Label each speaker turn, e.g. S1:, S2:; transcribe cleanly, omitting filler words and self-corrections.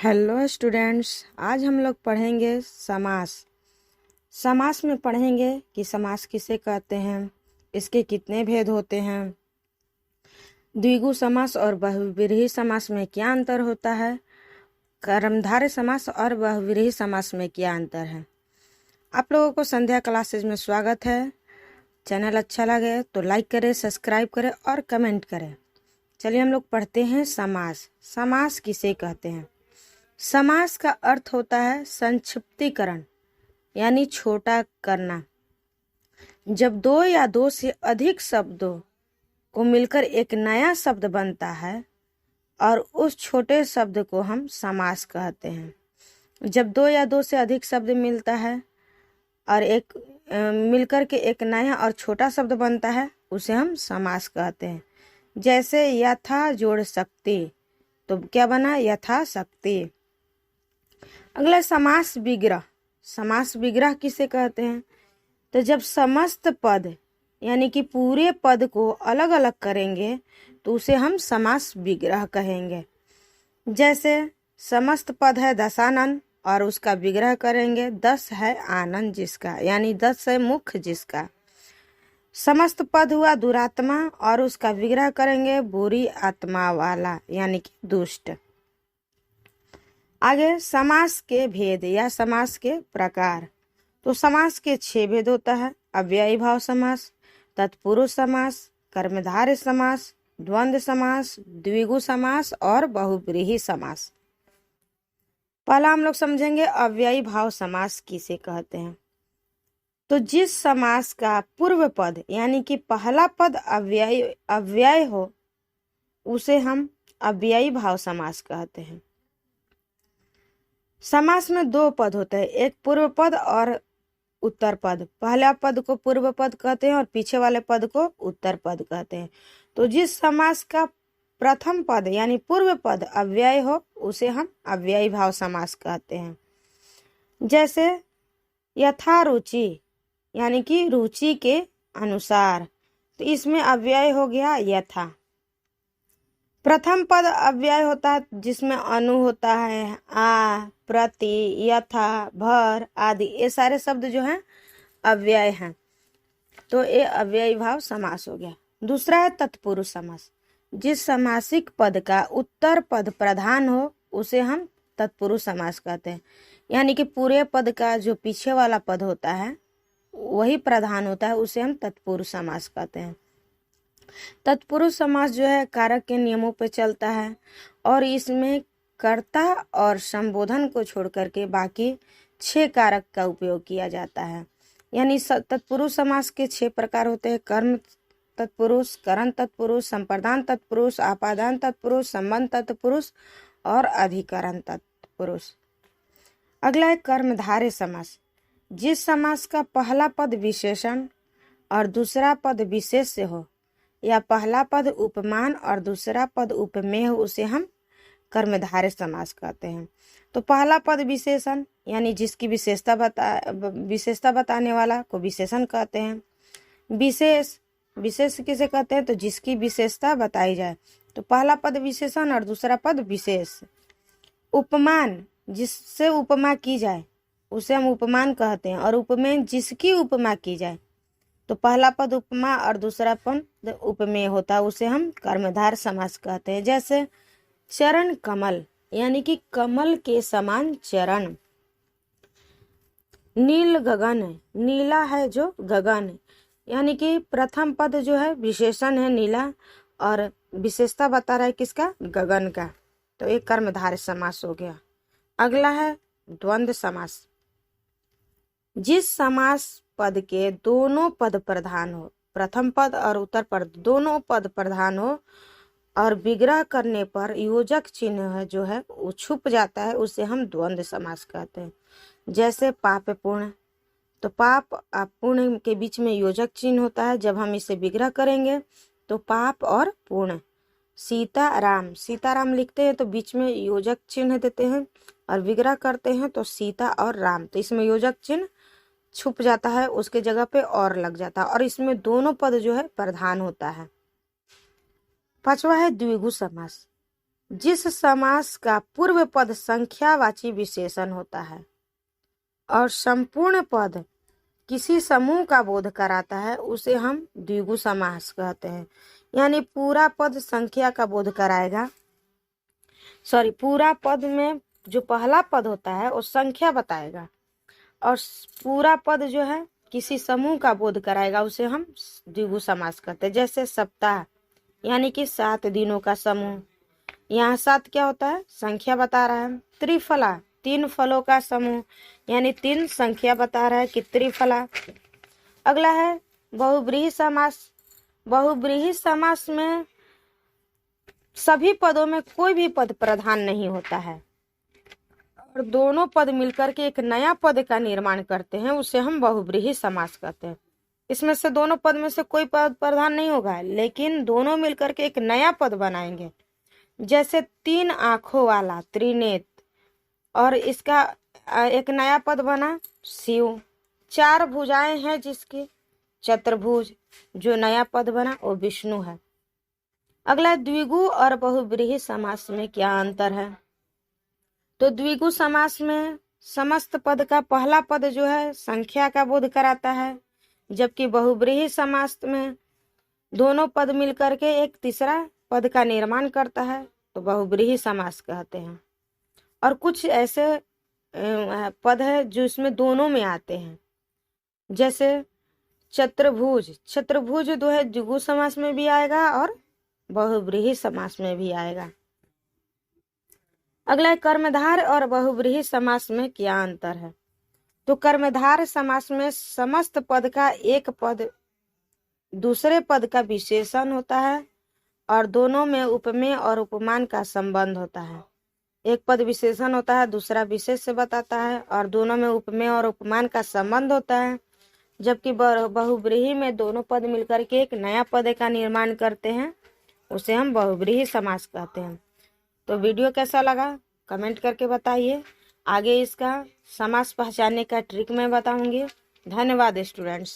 S1: Hello students, आज हम लोग पढ़ेंगे समास। समास में पढ़ेंगे कि समास किसे कहते हैं, इसके कितने भेद होते हैं, द्विगु समास और बहुव्रीहि समास में क्या अंतर होता है, कर्मधारय समास और बहुव्रीहि समास में क्या अंतर है। आप लोगों को संध्या क्लासेज में स्वागत है। चैनल अच्छा लगे तो लाइक करें, सब्सक्राइब करें और कमेंट करें। चलिए हम लोग पढ़ते हैं समास। समास किसे कहते हैं? समास का अर्थ होता है संक्षिप्तीकरण यानी छोटा करना। जब दो या दो से अधिक शब्दों को मिलकर एक नया शब्द बनता है और उस छोटे शब्द को हम समास कहते हैं। जब दो या दो से अधिक शब्द मिलता है और मिलकर के एक नया और छोटा शब्द बनता है, उसे हम समास कहते हैं। जैसे यथा जोड़ शक्ति, तो क्या बना? यथा शक्ति। अगला समास विग्रह। समास विग्रह किसे कहते हैं? तो जब समस्त पद यानी कि पूरे पद को अलग अलग करेंगे तो उसे हम समास विग्रह कहेंगे। जैसे समस्त पद है दशानन और उसका विग्रह करेंगे 10 है आनंद जिसका, यानी 10 है मुख जिसका। समस्त पद हुआ दुरात्मा और उसका विग्रह करेंगे बुरी आत्मा वाला, यानी कि दुष्ट। आगे समास के भेद या समास के प्रकार। तो समास के 6 भेद होता है: अव्ययी भाव समास, तत्पुरुष समास, कर्मधारय समास, द्वंद्व समास, द्विगु समास और बहुव्रीहि समास। पहला हम लोग समझेंगे अव्ययी भाव समास किसे कहते हैं। तो जिस समास का पूर्व पद यानी कि पहला पद अव्यय हो उसे हम अव्ययी भाव समास कहते हैं। समास में 2 पद होते हैं, एक पूर्व पद और उत्तर पद। पहला पद को पूर्व पद कहते हैं और पीछे वाले पद को उत्तर पद कहते हैं। तो जिस समास का प्रथम पद यानी पूर्व पद अव्यय हो उसे हम अव्ययी भाव समास कहते हैं। जैसे यथा रुचि यानी कि रुचि के अनुसार, तो इसमें अव्यय हो गया यथा। प्रथम पद अव्यय होता है जिसमें अनु होता है, आ, प्रति, यथा, भर आदि, ये सारे शब्द जो हैं अव्यय हैं, तो ये अव्ययी भाव समास हो गया। दूसरा है तत्पुरुष समास। जिस समासिक पद का उत्तर पद प्रधान हो उसे हम तत्पुरुष समास कहते हैं, यानी कि पूरे पद का जो पीछे वाला पद होता है वही प्रधान होता है, उसे हम तत्पुरुष समास कहते हैं। तत्पुरुष समास जो है कारक के नियमों पर चलता है और इसमें कर्ता और संबोधन को छोड़ करके बाकी 6 कारक का उपयोग किया जाता है। यानी तत्पुरुष समास के 6 प्रकार होते हैं: कर्म तत्पुरुष, करण तत्पुरुष, संप्रदान तत्पुरुष, आपादान तत्पुरुष, संबंध तत्पुरुष और अधिकरण तत्पुरुष। अगला है कर्मधारय समास। जिस समास का पहला पद विशेषण और दूसरा पद विशेष्य हो या पहला पद उपमान और दूसरा पद उपमेय हो उसे हम कर्मधारय समास कहते हैं। तो पहला पद विशेषण यानी जिसकी विशेषता बताने वाला को विशेषण कहते हैं। विशेष किसे कहते हैं? तो जिसकी विशेषता बताई जाए, तो पहला पद विशेषण और दूसरा पद विशेष। उपमान जिससे उपमा की जाए उसे हम उपमान कहते हैं और उपमेय जिसकी उपमा की जाए, तो पहला पद उपमा और दूसरा पद उपमेय होता है, उसे हम कर्मधारय समास कहते हैं। जैसे चरण कमल यानी कि कमल के समान चरण। नील गगन, नीला है जो गगन, यानी कि प्रथम पद जो है विशेषण है नीला और विशेषता बता रहा है किसका? गगन का, तो एक कर्मधारय समास हो गया। अगला है द्वंद्व समास। जिस समास पद के दोनों पद प्रधान हो, प्रथम पद और उत्तर पद दोनों पद प्रधान हो और विग्रह करने पर योजक चिन्ह जो है वो छुप जाता है, उसे हम द्वंद्व समास कहते हैं। जैसे पाप पुण्य, तो पाप और पुण्य के बीच में योजक चिन्ह होता है, जब हम इसे विग्रह करेंगे तो पाप और पुण्य। सीताराम लिखते हैं तो बीच में योजक चिन्ह देते हैं और विग्रह करते हैं तो सीता और राम, तो इसमें योजक चिन्ह छुप जाता है, उसके जगह पे और लग जाता है और इसमें दोनों पद जो है प्रधान होता है। 5वां है द्विगु समास। जिस समास का पूर्व पद संख्यावाची विशेषण होता है और संपूर्ण पद किसी समूह का बोध कराता है उसे हम द्विगु समास कहते हैं। यानी पूरा पद संख्या का बोध कराएगा, पूरा पद में जो पहला पद होता है वो संख्या बताएगा और पूरा पद जो है किसी समूह का बोध कराएगा, उसे हम द्विगु समास कहते हैं। जैसे सप्ताह यानी कि 7 दिनों का समूह, यहाँ 7 क्या होता है, संख्या बता रहा है। त्रिफला 3 फलों का समूह यानी 3 संख्या बता रहा है कि त्रिफला। अगला है बहुब्रीहि समास। बहुब्रीहि समास में सभी पदों में कोई भी पद प्रधान नहीं होता है और दोनों पद मिलकर के एक नया पद का निर्माण करते हैं, उसे हम बहुब्रीहि समास कहते हैं। इसमें से दोनों पद में से कोई पद प्रधान नहीं होगा, लेकिन दोनों मिलकर के एक नया पद बनाएंगे। जैसे 3 आंखों वाला त्रिनेत्र और इसका एक नया पद बना शिव। 4 भुजाएं हैं जिसकी चतुर्भुज, जो नया पद बना वो विष्णु है। अगला द्विगु और बहुब्रीहि समास में क्या अंतर है? तो द्विगु समास में समस्त पद का पहला पद जो है संख्या का बोध कराता है, जबकि बहुब्रीहि समास में दोनों पद मिलकर के एक तीसरा पद का निर्माण करता है, तो बहुब्रीहि समास कहते हैं। और कुछ ऐसे पद है जो इसमें दोनों में आते हैं, जैसे चतुर्भुज। चतुर्भुज जो है द्विगु समास में भी आएगा और बहुब्रीहि समास में भी आएगा। अगला है कर्मधार और बहुब्रीहि समास में क्या अंतर है? तो कर्मधार समास में समस्त पद का एक पद दूसरे पद का विशेषण होता है और दोनों में उपमेय और उपमान का संबंध होता है। एक पद विशेषण होता है, दूसरा विशेष से बताता है और दोनों में उपमेय और उपमान का संबंध होता है। जबकि बहुब्रीहि में दोनों पद मिलकर के एक नया पद का निर्माण करते हैं, उसे हम बहुब्रीहि समास कहते हैं। तो वीडियो कैसा लगा कमेंट करके बताइए। आगे इसका समास पहचानने का ट्रिक मैं बताऊंगी। धन्यवाद स्टूडेंट्स।